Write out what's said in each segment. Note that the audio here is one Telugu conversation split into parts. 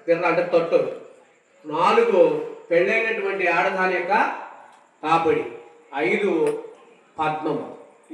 పిర్ర అంటే తొట్టు. 4 పెళ్ళైనటువంటి ఆడదాని యొక్క కాపడి. 5 పద్మము.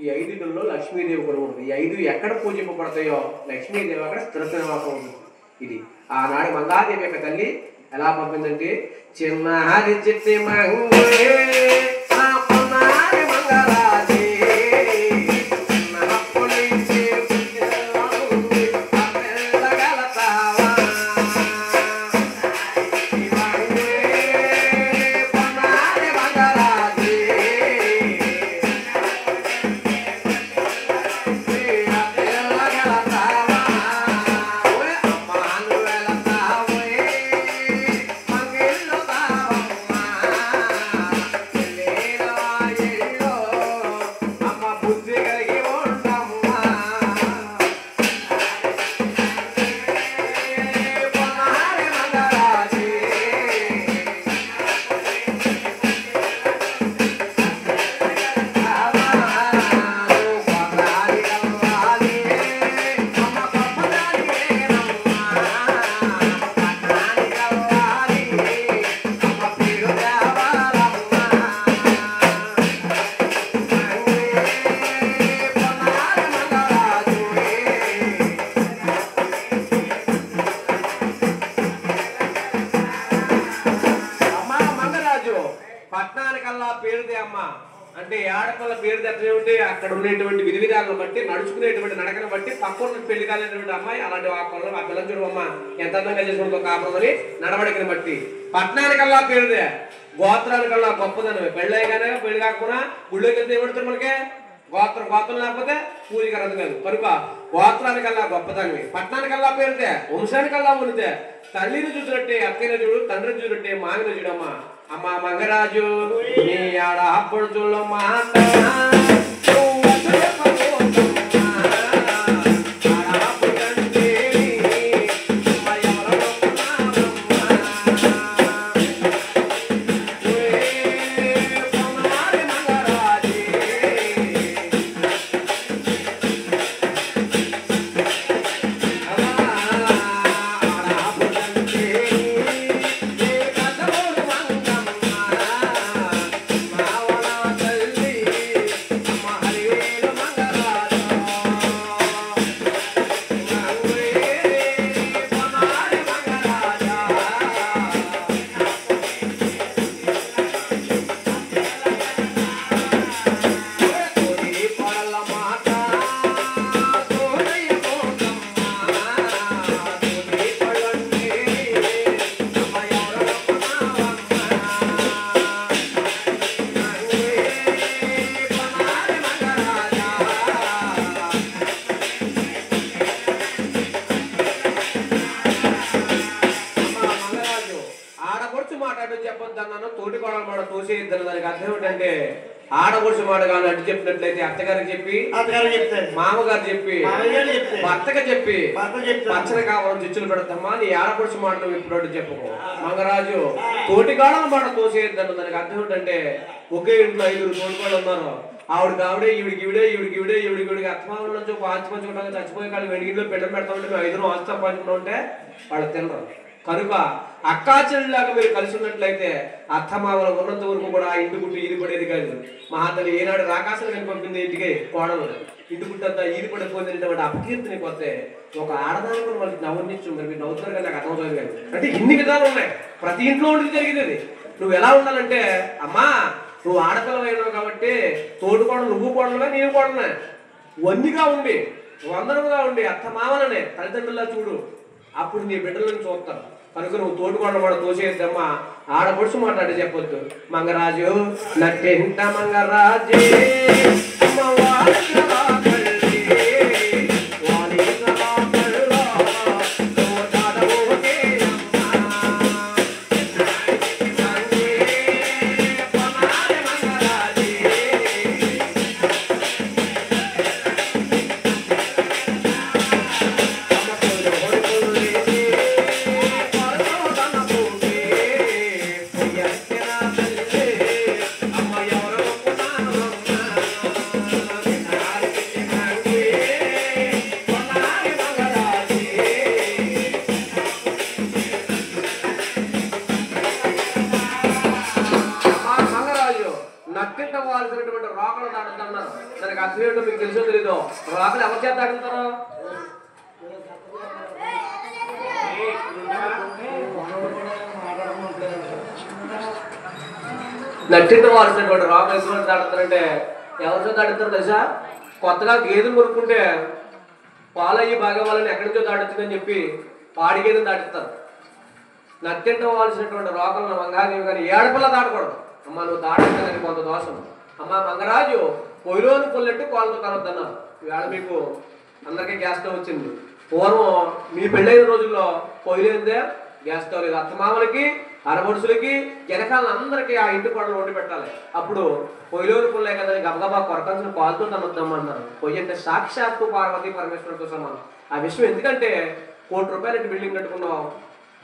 ఈ 5లో లక్ష్మీదేవి కూడా ఉంటుంది. ఈ 5 ఎక్కడ పూజింపబడతాయో లక్ష్మీదేవి అక్కడ స్థిరనివాసం ఉంటుంది. ఇది ఆనాడు మంగాదేవి యొక్క తల్లి ఎలా పంపిందంటే చిన్నారి చిట్టి మంగరాజే అంటే ఆడపిల్ల పేరు తెచ్చే అక్కడ ఉండేటువంటి విధి విధాలను బట్టి నడుచుకునేటువంటి నడకను బట్టి పక్కన పెళ్లి కాలేటువంటి అమ్మాయి అలాంటి ఆ పిల్లలు చూడమ్మా ఎంత అందంగా చేసుకుంటూ కాపురమని నడవడికని బట్టి. పట్టణానికల్లా పేరుదే, గోత్రానికల్లా గొప్పదనమే. పెళ్ళైగానే పెళ్లి కాకపోయినా గుళ్ళోకి వెళ్తే ఏమడుతారు మనకే గోత్రం లేకపోతే పూజకి రద్దు కాదు. కనుక గోత్రానికల్లా గొప్పదనమే. పట్టణానికల్లా పేరుదే, వంశానికల్లా ఉనితే. తల్లిని చూసినట్టే అక్కని చూడు, తండ్రిని చూసినట్టే మామిని చూడమ్మా. అమ్మ మంగరాజు నీ ఆడ అప్పుడు మాట ఆడపడుచు మాట కానీ అడ్డు చెప్పినట్లయితే అత్తగారికి చెప్పి మామగారు చెప్పి భర్తగా చెప్పి పచ్చని కావాలని చిచ్చులు పెడతామా నీ ఆడపడుచు మాట నువ్వు ఇప్పుడు అడ్డు చెప్పుకో. మంగరాజు తోటికాడల మాట తోసేయద్దన్న దానికి అర్థం ఏంటంటే ఒకే ఇంట్లో 5 తోటికాళ్ళు ఉన్నారు. ఆవిడకి ఈవిడికి ఈవిడికి అత్తమాల నుంచి ఆచి పంచుకుంటాం చచ్చిపోయే కాళ్ళు వెడిగిలో పెట్టడం పెడతా ఉంటే మేము 5 ఆస్తి పంచుకుంటా ఉంటే వాళ్ళు తినరు. కనుక అక్కా చెల్లిలాగా మీరు కలిసి ఉన్నట్లయితే అత్తమామల ఉన్నంత వరకు కూడా ఇంటి గుట్టు ఈది పడేది కాదు. మహాతల్లి ఏనాడు రాకాశలు కని పంపింది ఇంటికి కోడలు ఇంటి గుట్టంతా ఈది పడిపోయినటువంటి అపకీర్తిని పోతే ఒక ఆడదాని కూడా మనకి నవ్వునిచ్చు. మరి మీరు నవ్వుతారు కానీ నాకు అర్థమవుతుంది కాదు. అంటే ఇన్ని విధాలు ఉన్నాయి, ప్రతి ఇంట్లో ఉండి జరిగేది. నువ్వు ఎలా ఉండాలంటే అమ్మా నువ్వు ఆడపిల్లవైనావు కాబట్టి తోడుకోవడం నువ్వు కోడలుగా నేను కోడలే వందిగా ఉండి వందనముగా ఉండి అత్తమామలనే తల్లిదండ్రులా చూడు. అప్పుడు నీ బిడ్డలను చూస్తారు. కనుక నువ్వు తోడుకోవడం కూడా తోసేద్దమ్మా. ఆడపడుచు మాట్లాడి చెప్పొద్దు. మంగరాజు నట్టెంట మంగరాజే అర్థం ఏంటో మీకు తెలుసో తెలీదు. రోకలు ఎవరి చేత దాటుతారు? నట్టింటి వాల్సినటువంటి రోకలు ఎటువంటి దాటుతారంటే ఎవరితో దాటుతారు తెలుసా? కొత్తగా గేదెలు కొనుక్కుంటే పాలయ్యి బాగా వాళ్ళని ఎక్కడి నుంచో దాటుతుందని చెప్పి పాడి గేదెలు దాటిస్తారు. నట్టింటవలసినటువంటి రోకలను మంగాదేవి కానీ ఏడపిల్ల దాటకూడదు. అమ్మ నువ్వు దాటని కొంత దోషం. అమ్మ మంగరాజు పొయ్యిలోని పొల్లెట్టు కోళ్ళతో కలవద్దన్నారు. ఇవాళ మీకు అందరికీ గ్యాస్ స్టవ్ వచ్చింది. పూర్వం మీ పెళ్ళైన రోజుల్లో పొయ్యిలేదే గ్యాస్ స్టవ్ లేదు. అత్తమామలకి ఆడపడుచులకి వెనకాల అందరికీ ఆ ఇంటి కోడలు వండి పెట్టాలి. అప్పుడు పొయ్యిలోని పొల్లే కదా గబగబా కొరకాల్సిన పాలతో తనొద్దామన్నారు. పొయ్యి అంటే సాక్షాత్తు పార్వతీ పరమేశ్వరుడితో సమానం. ఆ విషయం ఎందుకంటే ₹1,00,00,000 బిల్డింగ్ కట్టుకున్నాం,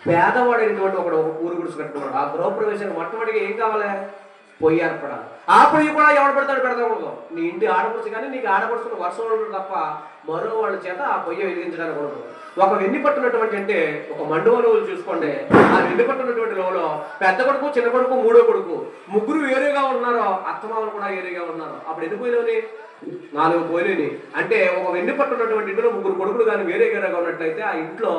పేదవాడైనటువంటి ఒకడు ఊరు గుడిసి కట్టుకున్నాడు. ఆ గృహప్రవేశానికి మొట్టమొదటిగా ఏం కావాలి? పొయ్యి ఏర్పడాలి. ఆ పొయ్యి కూడా ఎవడు పెడతాడు? పెడతాకూడదు. నీ ఇంటి ఆడపడుచు కానీ నీకు ఆడపడుచుకున్న వర్షం తప్ప మరో వాళ్ళ చేత ఆ పొయ్యి వెలిగించడానికి ఉండదు. ఒక వెన్ను పట్టున్నటువంటి అంటే ఒక మండువలువులు చూసుకోండి. ఆ వెన్ను పట్టున్నటువంటి లోలో పెద్ద కొడుకు, చిన్న కొడుకు, మూడో కొడుకు ముగ్గురు వేరుగా ఉన్నారు. అత్తమామలు కూడా వేరుగా ఉన్నారు. అప్పుడు ఎన్ని పొయ్యిలోని? 4 పొయ్యిలోని. అంటే ఒక వెన్ను పట్టున్నటువంటి ఇంట్లో ముగ్గురు కొడుకులు కానీ వేరేగా ఉన్నట్లయితే ఆ ఇంట్లో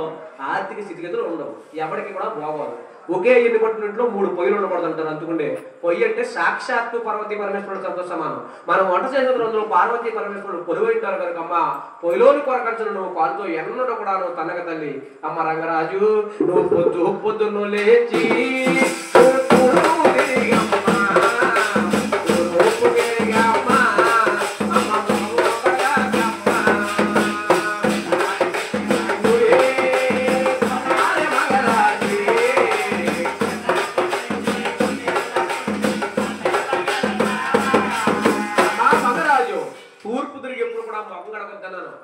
ఆర్థిక స్థితిగతులు ఉండవు, ఎవరికి కూడా బాగోదు. ఒకే ఎన్ని పట్టిన ఇంట్లో 3 పొయ్యిలు ఉండకూడదు అంటారు. అందుకుంటే పొయ్యి అంటే సాక్షాత్తు పార్వతీ పరమేశ్వరుడితో సమానం. మనం వంట చేసిన రోజుల్లో పార్వతీ పరమేశ్వరుడు పొలివైంటారు కనుక అమ్మ పొయ్యిలోని కొరకంచను నువ్వు కాలుతో ఎన్నడూ కూడా నువ్వు తన్నగ తల్లి. అమ్మ రంగరాజు నువ్వు పొద్దును లేచి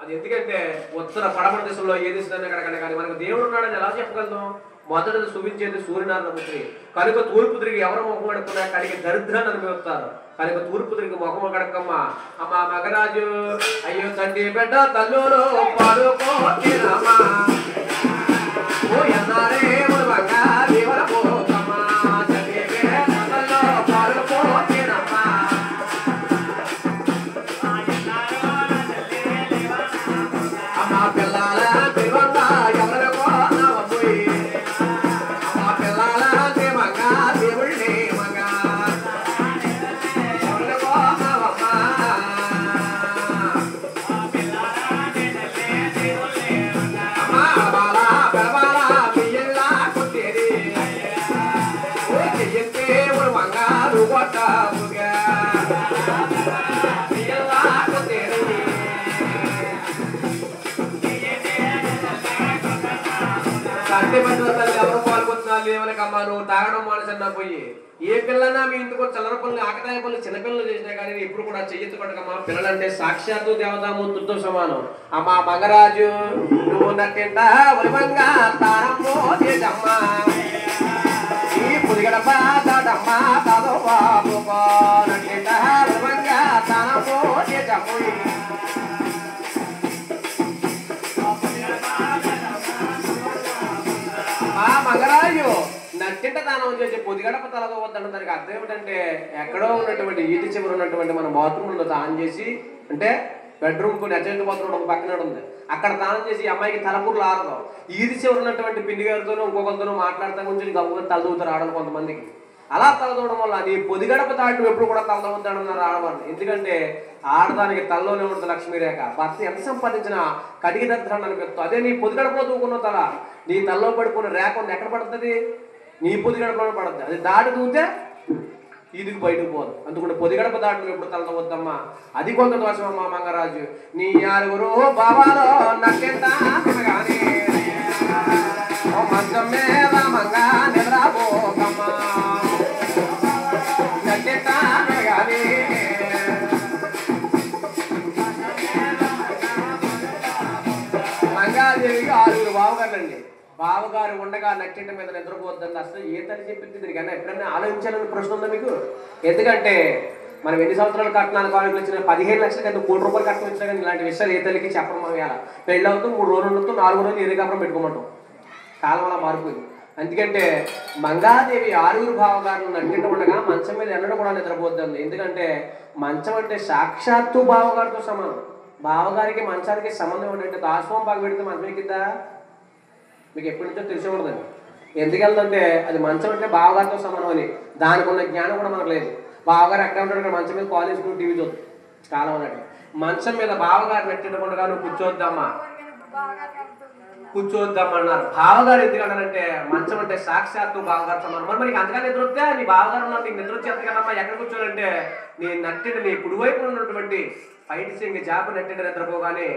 అది ఎందుకంటే ఉత్తర పడమర దిశలో ఏ దిశలో ఎక్కడికన్నా కానీ మనకు దేవుడు ఉన్నాడని ఎలా చెప్పగలుగుతాం? మొదటి చూపించేది సూర్యనారాయణ పుత్రి కనుక తూర్పు తిరిగి ఎవరు ముఖం కడుక్కున్నా కడిగి దరిద్రాన్ని అనుభవిస్తారు. కనుక తూర్పు తిరిగి ముఖం కడకమ్మ. అమ్మ మగరాజు అయ్యో తండ్రి బిడ్డ తల్లులు పాడుకోమా ఓ ఎన్నారే బంగా దేవర పోకమ్మా తండ్రి బిడ్డ తల్లు పాడుకోమా అమ్మ పిల్లల దేవంగా ఎవరికో నవ్వుయి అమ్మ పిల్లల దేవంగా దేవుళ్ళే మగా ఎవరికో నవ్వమ్మా అమ్మ బాల బలబాల బియ్యలా కొట్టేది ఓ చెయ్యంతే ఒక బంగారు కొట్టముగా బియ్యలా కొట్టేది సండే పట్ల తల్లి ఎవరు పాల్గొంటున్నారు ఏమనకమ్మా నువ్వు తాగడం మానసన్నా పోయి ఏ పిల్లన్నా మీ ఇంటికి చల్లర పనులు ఆకతాయ పనులు చిన్నపిల్లలు చేసినా కానీ ఎప్పుడు కూడా చెయ్యెత్తు కొట్టకమ్మా. పిల్లలంటే సాక్షాత్తు దేవతామూర్తులతో సమానం. అమ్మా మగరాజు నువ్వు నట్టింట ఒలివంగా తారమ్మో చేజమ్మా ఈ పులిగడప తాడమ్మా తాదో బాబుకో నట్టింట ఒలివంగా తారమ్మో చేజమ్మో మంగరాజు నట్టింట దానం చేసి పొదిగడప తలతో వద్దంటే దానికి అర్థం ఏమిటంటే ఎక్కడో ఉన్నటువంటి ఈటి చివరి ఉన్నటువంటి మన బాత్రూంలో దానం చేసి అంటే బెడ్రూమ్ కు నెచ్చంటి బాత్రూమ్ ఒక పక్కన ఉంది అక్కడ దానం చేసి ఈ అమ్మాయికి తలపూర్లు ఆరదు. ఈది చివరి ఉన్నటువంటి పిండి గారితోనూ ఇంకొకరితోనూ మాట్లాడతా కొంచెం గవ్వ తలదూతారు ఆడలు కొంతమందికి. అలా తలదూడడం వల్ల నీ పొదిగడప తాటి ఎప్పుడు కూడా తలదవుతాడన్నారు ఆడవాళ్ళు. ఎందుకంటే ఆడదానికి తలలోనే ఉంటుంది లక్ష్మీరేఖ. భర్త ఎంత సంపాదించినా కడిగి దరిద్రాన్ని అనిపిస్తుంది. అదే నీ పొదిగడపలో దూకున్న తల నీ తలలో పడిపోయిన రేఖ ఎక్కడ పడుతుంది? నీ పొదిగడపలో పడుతుంది. అది దాటి దూతే ఈదికి బయటకు పోదు. అందుకుంటే పొదిగడప దాటి ఎప్పుడు తలతో వద్దమ్మా. అది కొంత దోషమమ్మా మంగరాజు. నీ ఆరుగురు బాబాలో నక్కెంత కానీ మంచం మీద మంగా నిద్రపోకమ్మా నక్కెంత కానీ మంగాదేవికి 6 బావగారులండి. బావగారు ఉండగా నక్కింటి మీద నిద్రపోద్దండి. అసలు ఏ తల్లి చెప్పింది దీనికన్నా ఎప్పుడన్నా ఆలోచించాలని ప్రశ్న ఉందా మీకు? ఎందుకంటే మనం ఎన్ని సంవత్సరాలు కట్నాలు కానుకలు ఇచ్చినా 15 లక్షల కంటే ₹1,00,00,000 కట్నం ఇచ్చినా కానీ ఇలాంటి విషయాలు ఏ తల్లికి చెప్పడం మనం ఎలా పెళ్ళి అవుతూ 3 రోజులు ఉండొచ్చు 4 రోజులు ఏదే కాపురం పెట్టుకోమంటాం. కాలం అలా మారిపోయింది. ఎందుకంటే మంగాదేవి 6 బావగారులు నక్కింటి ఉండగా మంచం మీద ఎన్నడూ కూడా నిద్రపోద్దండి. ఎందుకంటే మంచం అంటే సాక్షాత్తు బావగారితో సమానం. బావగారికి మంచానికి సంబంధం ఏంటంటే దాసోహం బాగా పెడితే మంచం ఎక్కిద్దా? మీకు ఎప్పటి నుంచో తెలిసి ఉండదండి. ఎందుకెళ్తుంటే అది మంచం అంటే బావగారితో సమానం అని. దానికి ఉన్న జ్ఞానం కూడా మనకు లేదు. బావగారు ఎక్కడ ఉంటాడు? మంచం మీద కాలేజ్ టీవీ చూద్దాం కాలం అన్నట్టు. మంచం మీద బావగారు నెట్టినకుండా నువ్వు కూర్చోద్దామా కూర్చోద్దామన్నారు. బావగారు ఎందుకన్నారంటే మంచం అంటే సాక్షాత్తు బావగారు సమానం. మరి నీకు అంతగా నిద్ర వస్తే నీ బావగారు ఉన్నారు, నీకు నిద్ర వచ్చేది కదమ్మా. ఎక్కడ కూర్చోనంటే నీ నట్టిన నీ కుడివైపు ఉన్నటువంటి బయట సింగి జాప నెట్టిన నిద్రపోగానే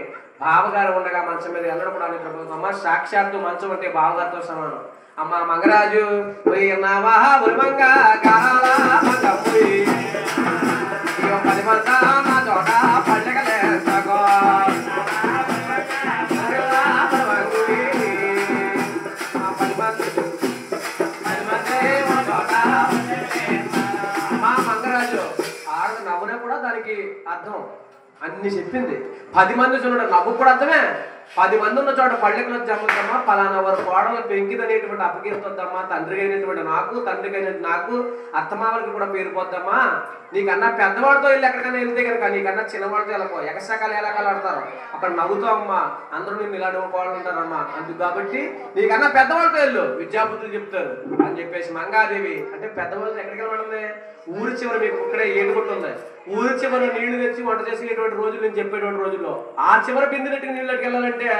బావగారు ఉండగా మంచం మీద ఎన్నడూ కూడా నిద్రపోకమ్మ. సాక్షాత్తు మంచం అంటే బావగారితో సమానం. అమ్మ మంగరాజు మంగరాజు ఆడ నవ్వునే కూడా దానికి అర్థం అన్ని చెప్పింది. 10 మంది చూడండి నవ్వు కూడా అర్థమే. 10 మంది ఉన్న చోట పళ్ళెకులు జమ్ముద్దమ్మా, పలానా వారు కోడలు పెంకిదనేటువంటి అప్పగిస్తుందమ్మా, తండ్రికి అయినటువంటి నాకు, తండ్రికి అయినటువంటి నాకు, అత్తమామలకి కూడా పేరు పోద్దమ్మా. నీకన్నా పెద్దవాడితో వెళ్ళి ఎక్కడికైనా వెళ్తే కనుక నీకన్నా చిన్నవాడితో వెళ్ళకో. ఎగసకాలు ఎలాకాలు ఆడతారు అక్కడ నవ్వుతూ అమ్మా, అందరూ నేను ఇలాంటి కోడలు ఉంటారమ్మా. అందుకు కాబట్టి నీకన్నా పెద్దవాడితో వెళ్ళు, విద్యాబుద్ధులు చెప్తారు అని చెప్పేసి మంగాదేవి అంటే పెద్దవాళ్ళు ఎక్కడికి వెళ్ళమంటుంది? ఊరి చివరి మీకు ఇక్కడే ఏడుగుట్టు ఉంది. ఊరి చివరి నీళ్లు తెచ్చి వంట చేసేటువంటి రోజులు నేను చెప్పేటువంటి రోజుల్లో ఆ చివరి బిందునట్టుగా నీళ్ళకి వెళ్ళాలంటే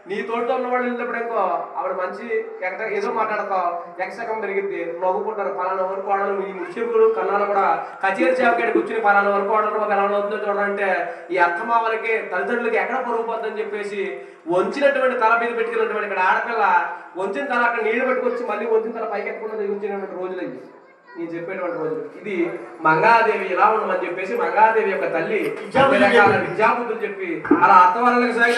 నీ తోటతో ఉన్న వాళ్ళు వెళ్ళినప్పుడు ఇంకో ఆవిడ మంచి ఏదో మాట్లాడకో ఎక్సకం పెరిగిద్ది, నవ్వుకుంటారు. పలానా వరకు వాడలు ఈ ముఖ్యకులు కన్నాలు కూడా కచేరీ చేపకాడికి కూర్చుని పలానా వరకు వాడలు ఎలా అవుతుందో చూడాలంటే ఈ అత్తమామలకి తల్లిదండ్రులకి ఎక్కడ పొరుగుపోద్దని చెప్పేసి వంచినటువంటి తల మీద పెట్టుకున్నటువంటి ఇక్కడ ఆడపిల్ల వంచిన తల అక్కడ నీళ్లు పెట్టుకొచ్చి మళ్ళీ వంచిన తల పైకి ఎక్కకుండా వచ్చినటువంటి రోజులు అయ్యి నేను చెప్పేటువంటి రోజులు. ఇది మంగాదేవి ఎలా ఉండమని చెప్పేసి మంగాదేవి యొక్క తల్లి విద్యాబుద్ధులు చెప్పి అలా అత్తవాళ్ళకి సాగి